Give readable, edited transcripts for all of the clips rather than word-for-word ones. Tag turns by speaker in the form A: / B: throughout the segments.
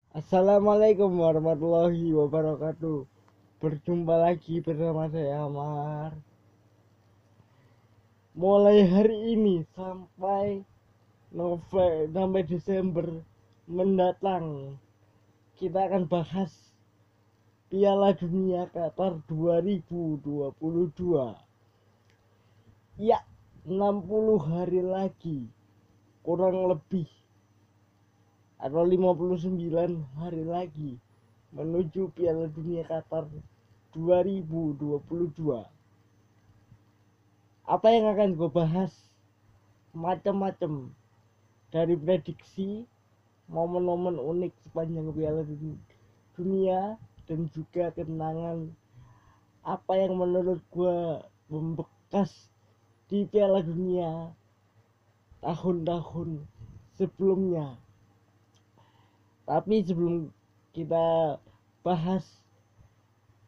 A: Assalamualaikum warahmatullahi wabarakatuh. Berjumpa lagi bersama saya Amar. Mulai hari ini sampai Desember mendatang, kita akan bahas Piala Dunia Qatar 2022. Ya, 60 hari lagi kurang lebih, atau 59 hari lagi menuju Piala Dunia Qatar 2022. Apa yang akan gue bahas? Macam-macam, dari prediksi momen-momen unik sepanjang Piala Dunia, dan juga kenangan apa yang menurut gue membekas di Piala Dunia tahun-tahun sebelumnya. Tapi sebelum kita bahas,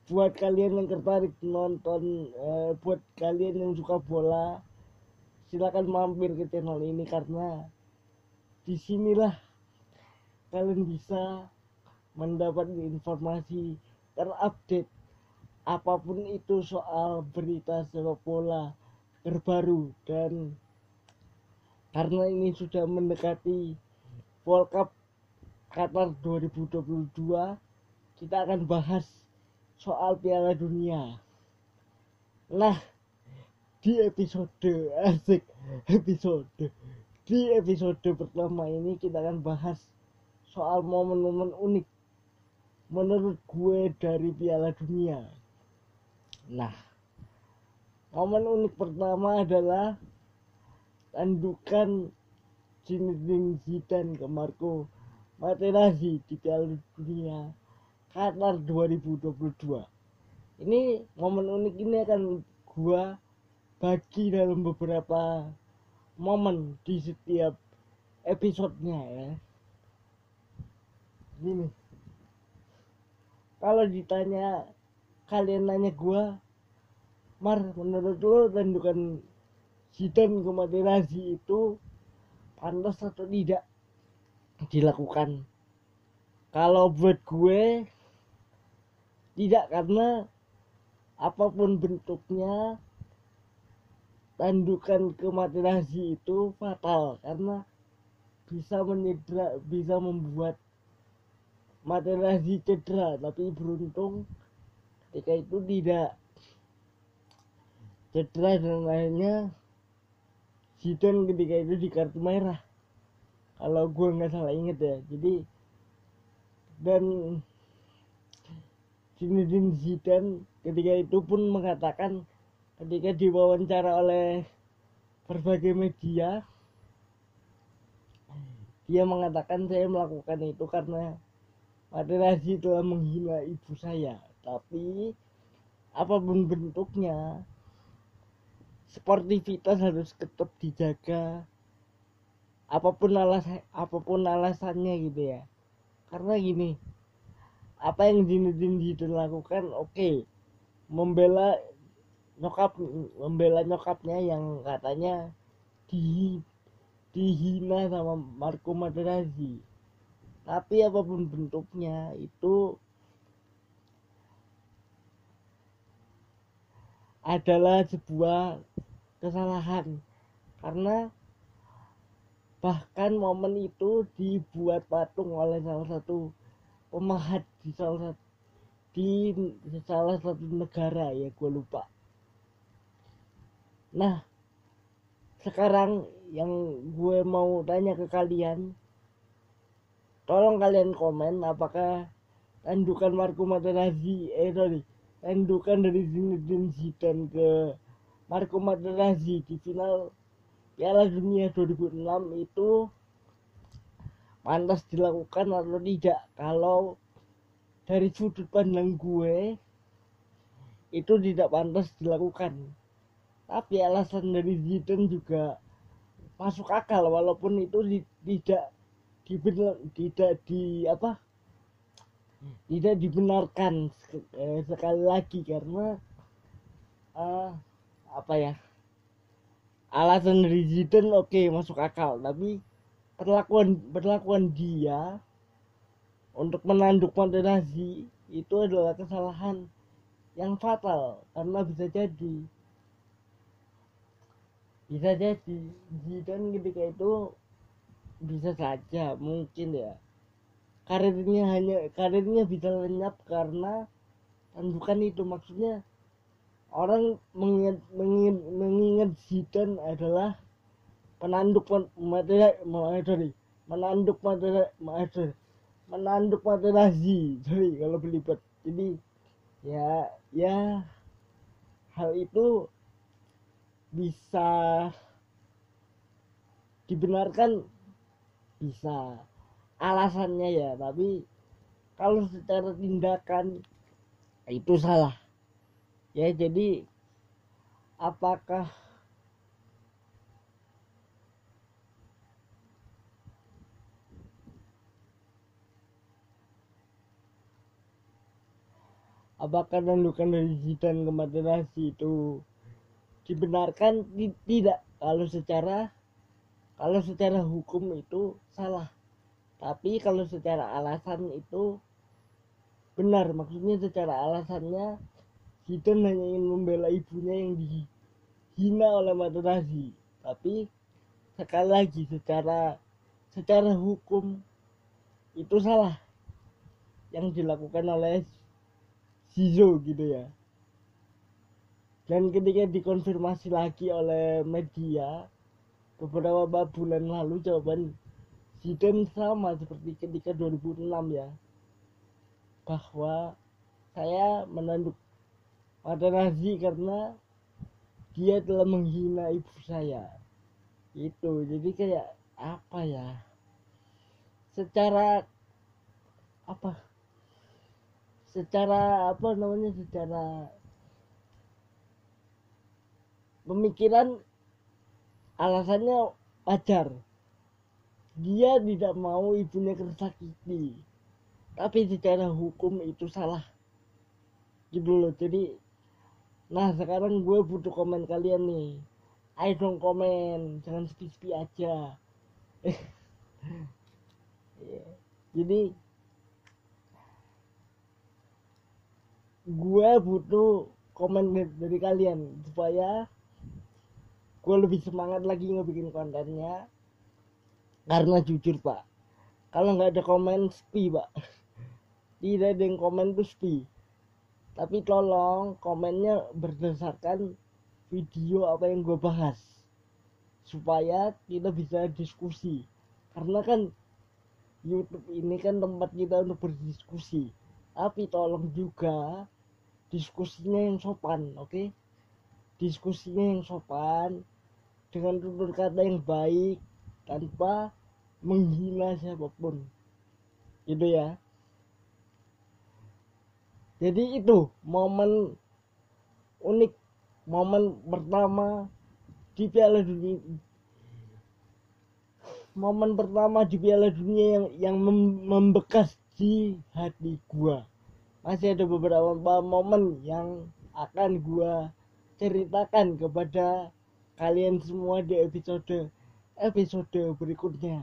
A: buat kalian yang tertarik nonton, buat kalian yang suka bola, silakan mampir ke channel ini, karena disinilah kalian bisa mendapat informasi terupdate apapun itu soal berita sepak bola terbaru. Dan karena ini sudah mendekati World Cup Qatar 2022, kita akan bahas soal Piala Dunia. Nah, di episode pertama ini kita akan bahas soal momen-momen unik menurut gue dari Piala Dunia. Nah, momen unik pertama adalah tandukan Zinedine Zidane ke Marco Materazzi di Piala Dunia Qatar 2022. Ini momen unik ini akan gua bagi dalam beberapa momen di setiap episodenya ya. Gini, kalau ditanya, kalian nanya gua, Mar, menurut lo tandukan Zidane ke Materazzi itu pantas atau tidak dilakukan? Kalau buat gue tidak, karena apapun bentuknya tandukan ke Materazzi itu fatal, karena bisa membuat Materazzi cedera. Tapi beruntung ketika itu tidak cedera, dan akhirnya Zidane ketika itu di kartu merah kalau gue nggak salah inget ya. Jadi, dan Zinedine Zidane ketika itu pun mengatakan, ketika diwawancara oleh berbagai media, dia mengatakan, saya melakukan itu karena Materazzi telah menghina ibu saya. Tapi apapun bentuknya, sportivitas harus tetap dijaga, apapun alasannya gitu ya. Karena gini, apa yang Zinedine Zidane lakukan, oke, membela nyokapnya yang katanya dihina sama Marco Materazzi. Tapi apapun bentuknya, itu adalah sebuah kesalahan. Karena bahkan momen itu dibuat patung oleh salah satu pemahat di salah satu negara ya, gue lupa. Nah, sekarang yang gue mau tanya ke kalian, tolong kalian komen apakah tandukan Marco Materazzi tandukan dari Zinedine Zidane ke Marco Materazzi di final Piala Dunia 2006 itu pantas dilakukan atau tidak. Kalau dari sudut pandang gue, itu tidak pantas dilakukan. Tapi alasan dari Zidane juga masuk akal, walaupun itu tidak dibenarkan sekali lagi, karena apa ya, alasan dari Zidane oke, masuk akal, tapi perlakuan dia untuk menanduk moderasi itu adalah kesalahan yang fatal, karena bisa jadi Zidane ketika itu bisa saja mungkin ya karirnya bisa lenyap karena tandukan itu. Maksudnya orang mengingat Zidane adalah penanduk menanduk moderasi, sorry kalau belibet. Jadi ya hal itu bisa dibenarkan, bisa alasannya ya, tapi kalau secara tindakan itu salah ya. Jadi apakah tandukan dari Zidane ke moderasi itu dibenarkan? Tidak. Kalau secara hukum itu salah, tapi kalau secara alasan itu benar. Maksudnya secara alasannya Zidane hanya ingin membela ibunya yang dihina oleh Materazzi, tapi sekali lagi secara hukum itu salah yang dilakukan oleh Zizou gitu ya. Dan ketika dikonfirmasi lagi oleh media beberapa bulan lalu, jawaban Zidane sama seperti ketika 2006 ya, bahwa saya menanduk Materazzi karena dia telah menghina ibu saya. Itu jadi kayak apa ya, secara pemikiran alasannya wajar. Dia tidak mau ibunya tersakiti, tapi secara hukum itu salah gitu loh. Jadi sekarang gue butuh komen kalian nih. Ayo dong komen, jangan sepi-sepi aja. Jadi gue butuh komen dari kalian supaya gue lebih semangat lagi ngebikin kontennya. Karena jujur pak, kalau nggak ada komen sepi pak. Tidak ada yang komen tuh sepi. Tapi tolong komennya berdasarkan video apa yang gue bahas, supaya kita bisa diskusi. Karena kan YouTube ini kan tempat kita untuk berdiskusi, tapi tolong juga diskusinya yang sopan, oke? Diskusinya yang sopan dengan tutur kata yang baik tanpa menghina siapapun gitu ya. Jadi itu momen unik, momen pertama di Piala Dunia, yang membekas di hati gua. Masih ada beberapa momen yang akan gua ceritakan kepada kalian semua di episode berikutnya.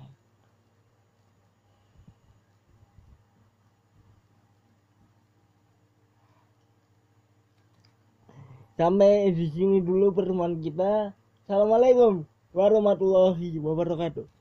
A: Sampai di sini dulu pertemuan kita. Assalamualaikum warahmatullahi wabarakatuh.